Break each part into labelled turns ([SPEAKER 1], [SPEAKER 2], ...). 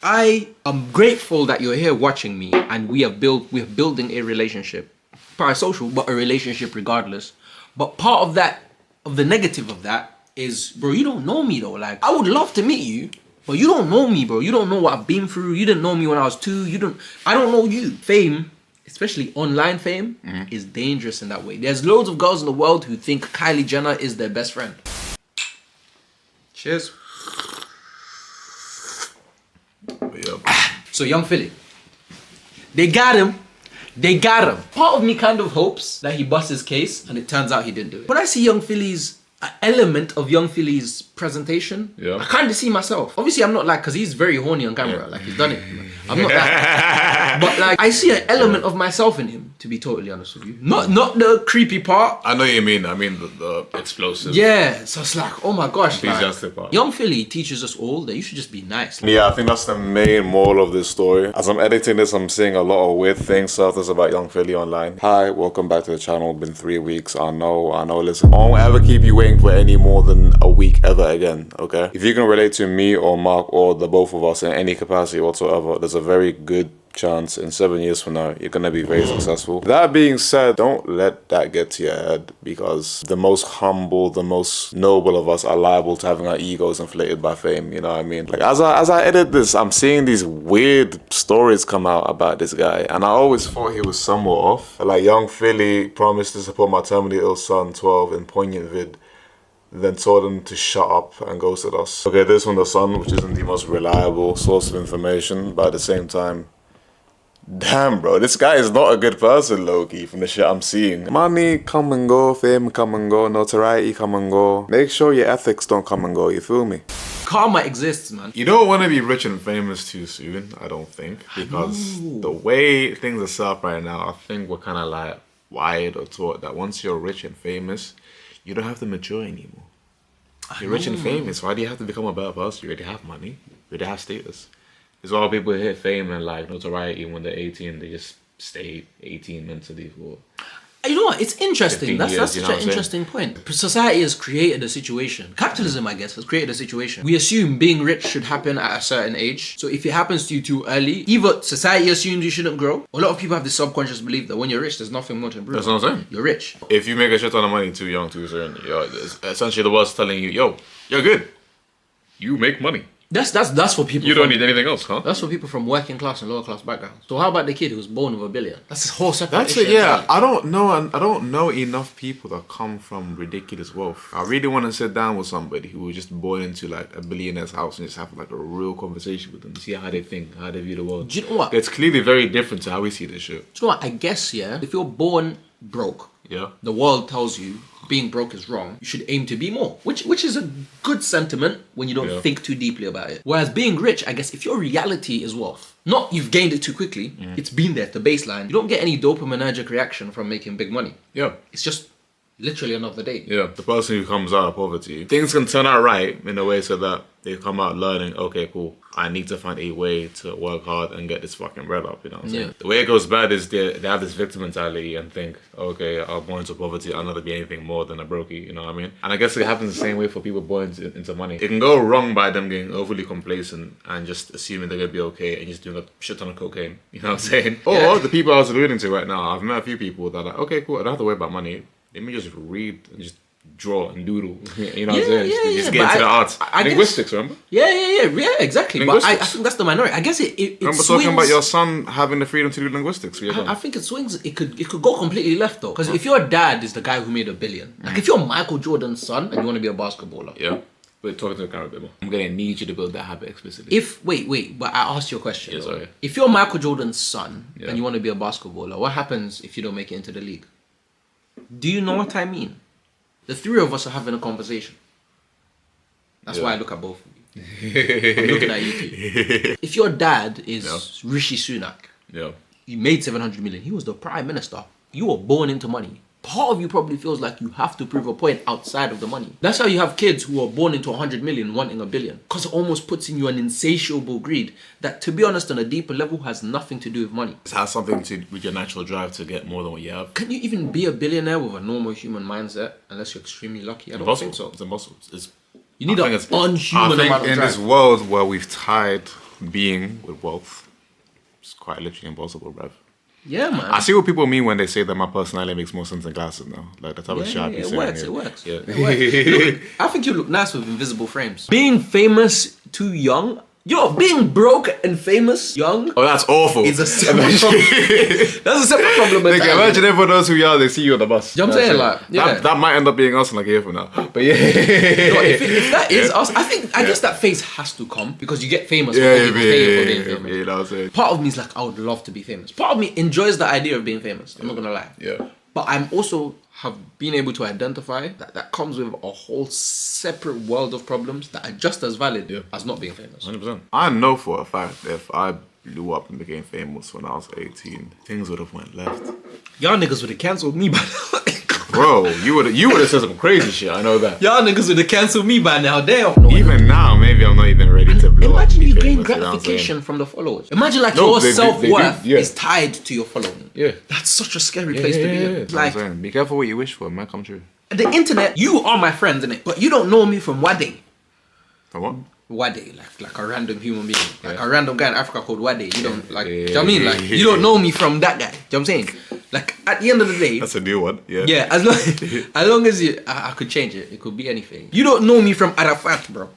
[SPEAKER 1] I am grateful that you're here watching me, and we're building a relationship. Parasocial, but a relationship regardless. But part of that, of the negative of that, is, bro, you don't know me though. Like, I would love to meet you, but you don't know me, bro. You don't know what I've been through. You didn't know me when I was 2. I don't know you. Fame, especially online fame, is dangerous in that way. There's loads of girls in the world who think Kylie Jenner is their best friend. Cheers. So Young Philly, they got him. Part of me kind of hopes that he busts his case, and it turns out he didn't do it. When I see Young Philly's element of Young Philly's presentation, I kind of see myself. Obviously, I'm not like, because he's very horny on camera, like he's done it. I'm not that, but like I see an element of myself in him. To be totally honest with you, not the creepy part.
[SPEAKER 2] I know what you mean. I mean the explosive.
[SPEAKER 1] Yeah, so it's like, oh my gosh,
[SPEAKER 2] enthusiastic part.
[SPEAKER 1] Young Philly teaches us all that you should just be nice.
[SPEAKER 3] Yeah, I think that's the main moral of this story. As I'm editing this, I'm seeing a lot of weird things surface about Young Philly online. Hi, welcome back to the channel. Been 3 weeks. I know. Listen, I won't ever keep you waiting for any more than a week ever again. Okay? If you can relate to me or Mark or the both of us in any capacity whatsoever, there's a very good chance in 7 years from now you're gonna be very successful. That being said, don't let that get to your head, because the most humble, the most noble of us are liable to having our egos inflated by fame. You know what I mean? Like as I edit this, I'm seeing these weird stories come out about this guy, and I always thought he was somewhat off. Like, Young Philly promised to support my terminally ill son 12 in poignant vid, then told him to shut up and ghosted us. Okay, this from the Sun, which isn't the most reliable source of information, but at the same time, damn, bro, this guy is not a good person, low-key, from the shit I'm seeing. Money come and go, fame come and go, notoriety come and go. Make sure your ethics don't come and go, you feel me?
[SPEAKER 1] Karma exists, man.
[SPEAKER 2] You don't want to be rich and famous too soon, I don't think. Because the way things are set up right now, I think we're kind of like wired or taught that once you're rich and famous, you don't have to mature anymore. You're rich and famous, why do you have to become a better person? You already have money, you already have status. There's a lot of people who hit fame and like notoriety when they're 18, they just stay 18 mentally for.
[SPEAKER 1] You know what? It's interesting. That's
[SPEAKER 2] years,
[SPEAKER 1] such an interesting point. Society has created a situation. Capitalism, I guess, has created a situation. We assume being rich should happen at a certain age. So if it happens to you too early, either society assumes you shouldn't grow. A lot of people have this subconscious belief that when you're rich, there's nothing more to improve.
[SPEAKER 2] That's what I'm saying.
[SPEAKER 1] You're rich.
[SPEAKER 2] If you make a shit ton of money too young, too soon, essentially the world's telling you, yo, you're good. You make money.
[SPEAKER 1] That's for people.
[SPEAKER 2] You don't need anything else, huh?
[SPEAKER 1] That's for people from working class and lower class backgrounds. So how about the kid who was born with $1 billion? That's a whole separate
[SPEAKER 2] That's
[SPEAKER 1] issue.
[SPEAKER 2] it, yeah. I don't know enough people that come from ridiculous wealth. I really want to sit down with somebody who was just born into like a billionaire's house and just have like a real conversation with them to see how they think, how they view the world.
[SPEAKER 1] Do you know what?
[SPEAKER 2] It's clearly very different to how we see this shit.
[SPEAKER 1] Do you know what? I guess, yeah, if you're born broke,
[SPEAKER 2] yeah,
[SPEAKER 1] the world tells you being broke is wrong. You should aim to be more, which is a good sentiment when you don't think too deeply about it. Whereas being rich, I guess, if your reality is wealth, not you've gained it too quickly, it's been there, the baseline. You don't get any dopaminergic reaction from making big money.
[SPEAKER 2] Yeah.
[SPEAKER 1] It's just literally another day.
[SPEAKER 2] Yeah, the person who comes out of poverty, things can turn out right in a way so that they come out learning, okay, cool, I need to find a way to work hard and get this fucking bread up, you know what I'm saying? Yeah. The way it goes bad is they have this victim mentality and think, okay, I'm born into poverty, I'll never be anything more than a brokey, you know what I mean? And I guess it happens the same way for people born into money. It can go wrong by them getting overly complacent and just assuming they're gonna be okay and just doing a shit ton of cocaine, you know what I'm saying? Or the people I was alluding to right now, I've met a few people that are like, okay, cool, I don't have to worry about money. Let me just read and just draw and doodle. You know what I'm saying? Just get into the arts. Linguistics, remember?
[SPEAKER 1] Yeah, exactly. But I think that's the minority. I guess it
[SPEAKER 2] remember
[SPEAKER 1] swings.
[SPEAKER 2] Talking about your son having the freedom to do linguistics.
[SPEAKER 1] I think it swings. It could go completely left though. Because if your dad is the guy who made $1 billion, like if you're Michael Jordan's son and you want to be a basketballer,
[SPEAKER 2] Wait, talking to the camera a bit more. I'm gonna need you to build that habit explicitly.
[SPEAKER 1] Wait, but I asked you a question.
[SPEAKER 2] Yeah, sorry.
[SPEAKER 1] If you're Michael Jordan's son and you want to be a basketballer, what happens if you don't make it into the league? Do you know what I mean? The three of us are having a conversation. That's why I look at both of you. I'm looking at you two. If your dad is Rishi Sunak, he made 700 million. He was the prime minister. You were born into money. Part of you probably feels like you have to prove a point outside of the money. That's how you have kids who are born into 100 million wanting $1 billion. Because it almost puts in you an insatiable greed that, to be honest, on a deeper level has nothing to do with money.
[SPEAKER 2] It has something to do with your natural drive to get more than what you have.
[SPEAKER 1] Can you even be a billionaire with a normal human mindset unless you're extremely lucky? I don't think so.
[SPEAKER 2] It's impossible.
[SPEAKER 1] You need an unhuman amount of drive.
[SPEAKER 2] In this world where we've tied being with wealth is quite literally impossible, bruv.
[SPEAKER 1] Yeah, man.
[SPEAKER 2] I see what people mean when they say that my personality makes more sense than glasses now. Like the type of shit I be saying.
[SPEAKER 1] It works.
[SPEAKER 2] Yeah.
[SPEAKER 1] Look, I think you look nice with invisible frames. Being famous too young. Yo, being broke and famous young.
[SPEAKER 2] Oh, that's awful.
[SPEAKER 1] Is a separate problem. That's a separate problem.
[SPEAKER 2] Like, imagine everyone knows who you are, they see you on the bus.
[SPEAKER 1] You know what I'm saying? Like, yeah.
[SPEAKER 2] That might end up being us in like a year from now. But yeah.
[SPEAKER 1] No, if that is us, I guess that phase has to come because you get famous for being famous.
[SPEAKER 2] You know what I'm saying?
[SPEAKER 1] Part of me is like, I would love to be famous. Part of me enjoys the idea of being famous. I'm not gonna lie.
[SPEAKER 2] Yeah.
[SPEAKER 1] But I'm also have been able to identify that comes with a whole separate world of problems that are just as valid as not being famous.
[SPEAKER 2] 100%. I know for a fact that if I blew up and became famous when I was 18, things would have went left.
[SPEAKER 1] Y'all niggas would have cancelled me by now.
[SPEAKER 2] Bro, you would have said some crazy shit. I know that.
[SPEAKER 1] Y'all niggas would have cancelled me by now. Damn.
[SPEAKER 2] Even now, maybe I'm not even ready to blow up.
[SPEAKER 1] Imagine you gain
[SPEAKER 2] famous,
[SPEAKER 1] gratification from the followers. Imagine like your self-worth is tied to your following.
[SPEAKER 2] Yeah.
[SPEAKER 1] That's such a scary place to be in. Like,
[SPEAKER 2] be careful what you wish for, it might come true.
[SPEAKER 1] The internet, you are my friend, innit? But you don't know me from Wade.
[SPEAKER 2] From what?
[SPEAKER 1] Wade, like a random human being. Like a random guy in Africa called Wade. You don't, like, do you know what I mean? Like, you don't know me from that guy. Do you know what I'm saying? Like, at the end of the day...
[SPEAKER 2] That's a new one, yeah.
[SPEAKER 1] Yeah, as long as you... I could change it. It could be anything. You don't know me from Arafat, bro.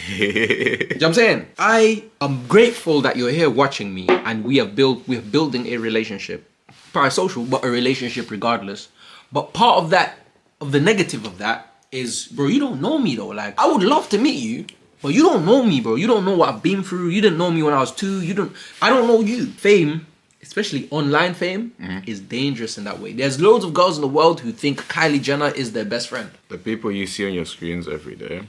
[SPEAKER 1] You know what I'm saying? I am grateful that you're here watching me and we're building a relationship. Parasocial, but a relationship regardless. But part of that, of the negative of that is, bro, you don't know me though. Like, I would love to meet you, but you don't know me, bro. You don't know what I've been through. You didn't know me when I was 2. I don't know you. Fame, especially online fame, is dangerous in that way. There's loads of girls in the world who think Kylie Jenner is their best friend.
[SPEAKER 2] The people you see on your screens every day,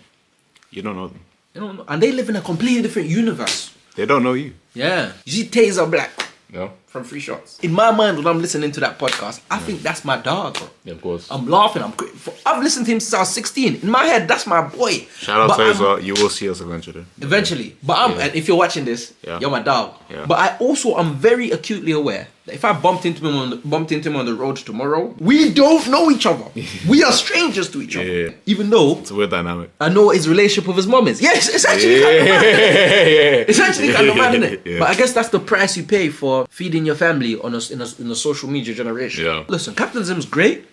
[SPEAKER 2] you don't know them.
[SPEAKER 1] You don't know, and they live in a completely different universe.
[SPEAKER 2] They don't know you.
[SPEAKER 1] Yeah. You see Taser Black.
[SPEAKER 2] No.
[SPEAKER 1] From Free Shots. In my mind, when I'm listening to that podcast, I think that's my dog, bro.
[SPEAKER 2] Yeah, of course.
[SPEAKER 1] I'm laughing. I've listened to him since I was 16. In my head, that's my boy.
[SPEAKER 2] Shout out Taser. You will see us eventually.
[SPEAKER 1] Eventually. But and if you're watching this, you're my dog.
[SPEAKER 2] Yeah.
[SPEAKER 1] But I also am very acutely aware that if I bumped into him on the road tomorrow, we don't know each other. We are strangers to each other.
[SPEAKER 2] Yeah.
[SPEAKER 1] Even though
[SPEAKER 2] it's a weird dynamic.
[SPEAKER 1] I know what his relationship with his mom is. Yes, it's actually kind of mad. It's actually kind of mad, isn't it?
[SPEAKER 2] Yeah.
[SPEAKER 1] But I guess that's the price you pay for feeding your family in a social media generation.
[SPEAKER 2] Yeah.
[SPEAKER 1] Listen, capitalism is great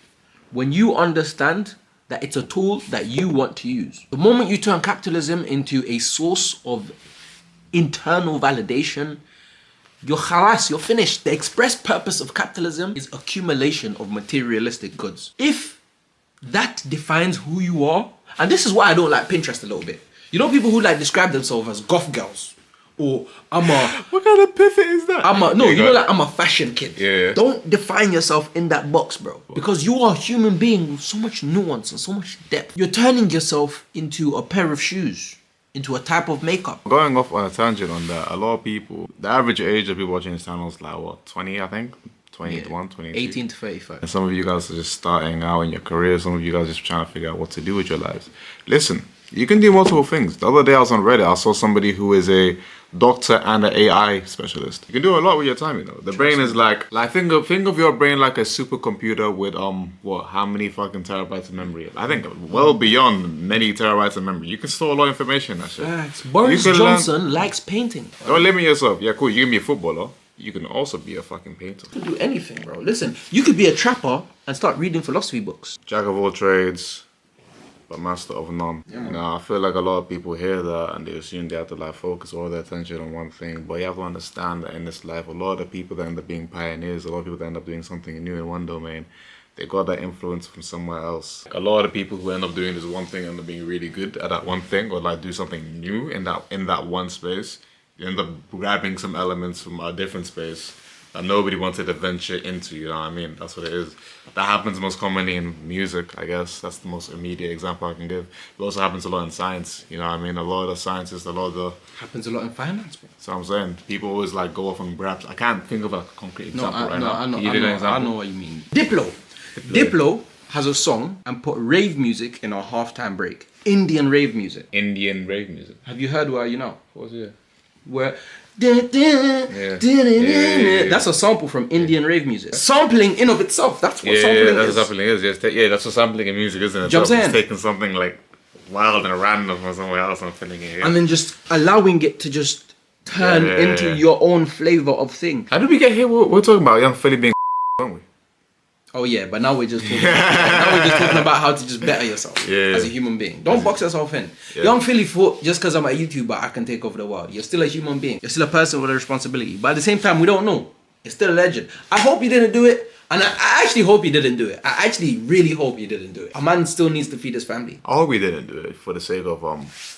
[SPEAKER 1] when you understand that it's a tool that you want to use. The moment you turn capitalism into a source of internal validation, you're khalas, you're finished. The express purpose of capitalism is accumulation of materialistic goods. If that defines who you are, and this is why I don't like Pinterest a little bit. You know people who like describe themselves as goth girls, or
[SPEAKER 2] what kind of pivot is that?
[SPEAKER 1] I'm a fashion kid.
[SPEAKER 2] Yeah.
[SPEAKER 1] Don't define yourself in that box, bro. Because you are a human being with so much nuance and so much depth. You're turning yourself into a pair of shoes, into a type of makeup.
[SPEAKER 2] Going off on a tangent on that, a lot of people, the average age of people watching this channel is like, what, 20, I think? 21, 22?
[SPEAKER 1] 18 to 35.
[SPEAKER 2] And some of you guys are just starting out in your career. Some of you guys are just trying to figure out what to do with your lives. Listen, you can do multiple things. The other day I was on Reddit. I saw somebody who is a doctor and an AI specialist. You can do a lot with your time, you know. The brain is like think of your brain like a supercomputer with how many fucking terabytes of memory? I think well beyond many terabytes of memory. You can store a lot of information in that shit.
[SPEAKER 1] Boris Johnson likes painting.
[SPEAKER 2] Don't limit yourself. Yeah, cool. You can be a footballer. You can also be a fucking painter.
[SPEAKER 1] You can do anything, bro. Listen, you could be a trapper and start reading philosophy books.
[SPEAKER 2] Jack of all trades, but master of none. Yeah. Now, I feel like a lot of people hear that and they assume they have to like focus all their attention on one thing. But you have to understand that in this life, a lot of the people that end up being pioneers, a lot of people that end up doing something new in one domain, they got that influence from somewhere else. A lot of people who end up doing this one thing end up being really good at that one thing, or like do something new in that one space. You end up grabbing some elements from a different space that nobody wanted to venture into, you know what I mean? That's what it is. That happens most commonly in music, I guess. That's the most immediate example I can give. It also happens a lot in science, you know what I mean? A lot of the scientists,
[SPEAKER 1] happens a lot in finance, bro.
[SPEAKER 2] So I'm saying, people always like go off on grabs. I can't think of a concrete example right now.
[SPEAKER 1] I know what you mean. Diplo has a song and put rave music in our halftime break. Indian rave music. Have you heard Where Are You Now?
[SPEAKER 2] What's it?
[SPEAKER 1] Where that's a sample from Indian rave music. Sampling in of itself, that's what sampling is.
[SPEAKER 2] Sampling is. That's what sampling in music is, isn't it? Just taking something like wild and random from somewhere else and filling it here.
[SPEAKER 1] And then just allowing it to just turn into your own flavor of thing.
[SPEAKER 2] How did we get here? We're talking about Young Philly being, weren't we?
[SPEAKER 1] Oh yeah, but now we're just talking about how to just better yourself as a human being. Don't box yourself in. Young Philly thought just because I'm a YouTuber I can take over the world. You're still a human being. You're still a person with a responsibility. But at the same time, we don't know. It's still a legend. I hope you didn't do it. And I actually hope he didn't do it. I actually really hope he didn't do it. A man still needs to feed his family.
[SPEAKER 2] I hope he didn't do it for the sake of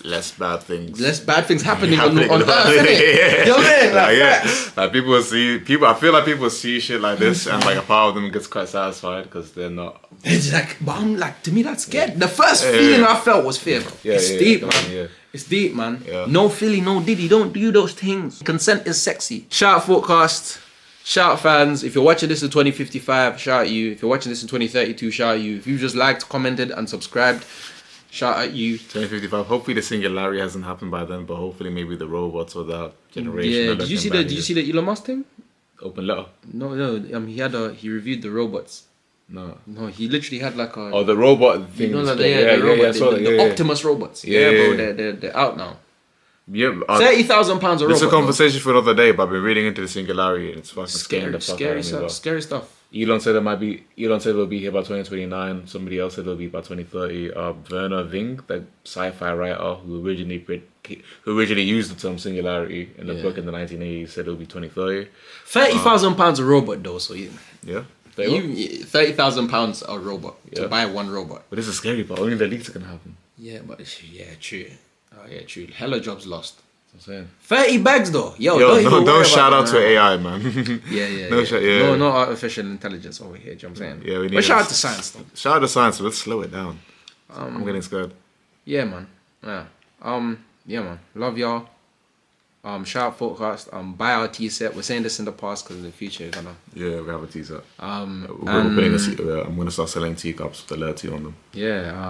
[SPEAKER 2] less bad things.
[SPEAKER 1] Less bad things happening on Earth, innit? You know what I mean?
[SPEAKER 2] Like people see I feel like people see shit like this and like a part of them gets quite satisfied because they're not.
[SPEAKER 1] It's like, but I'm like, to me that's scared. The first feeling I felt was fear, bro. It's deep, man.
[SPEAKER 2] Yeah.
[SPEAKER 1] It's deep, man. Yeah. No Philly, no Diddy. Don't do those things. Consent is sexy. Shout out Forecast. Shout out fans. If you're watching this in 2055, shout out you. If you're watching this in 2032, shout out you. If you just liked, commented, and subscribed, shout out you.
[SPEAKER 2] 2055. Hopefully the singularity hasn't happened by then, but hopefully maybe the robots or that generation.
[SPEAKER 1] Yeah. Did you see the Elon Musk thing?
[SPEAKER 2] Open letter.
[SPEAKER 1] No. He reviewed the robots. No, he literally had like a.
[SPEAKER 2] Oh, the robot thing.
[SPEAKER 1] You know the Optimus robots. Bro, they're out now.
[SPEAKER 2] Yeah,
[SPEAKER 1] £30,000 a robot.
[SPEAKER 2] It's a conversation for another day, but I've been reading into the singularity and it's fucking
[SPEAKER 1] scary stuff.
[SPEAKER 2] Elon said it'll be here by 2029. Somebody else said it'll be by 2030. Werner Ving, the sci-fi writer who originally used the term singularity in the book in the 1980s, said it'll be 2030.
[SPEAKER 1] £30,000 a robot though, so yeah. £30,000 a robot to buy one robot.
[SPEAKER 2] But this is scary, but only the leaks are gonna happen.
[SPEAKER 1] Yeah, but true. Oh yeah, true. Hella jobs lost.
[SPEAKER 2] That's what I'm saying.
[SPEAKER 1] 30 bags though.
[SPEAKER 2] Don't shout out to AI, man.
[SPEAKER 1] No artificial intelligence over here. Do you know what I'm saying?
[SPEAKER 2] Yeah, we need.
[SPEAKER 1] But shout out to science though.
[SPEAKER 2] Shout out to science. Let's slow it down. I'm getting scared.
[SPEAKER 1] Yeah, man. Yeah, man. Love y'all. Shout out Forecast. Buy our tea set. We're saying this in the past because in the future we're gonna.
[SPEAKER 2] Yeah, we have a tea set. I'm gonna start selling teacups with the letter T on them.
[SPEAKER 1] Yeah.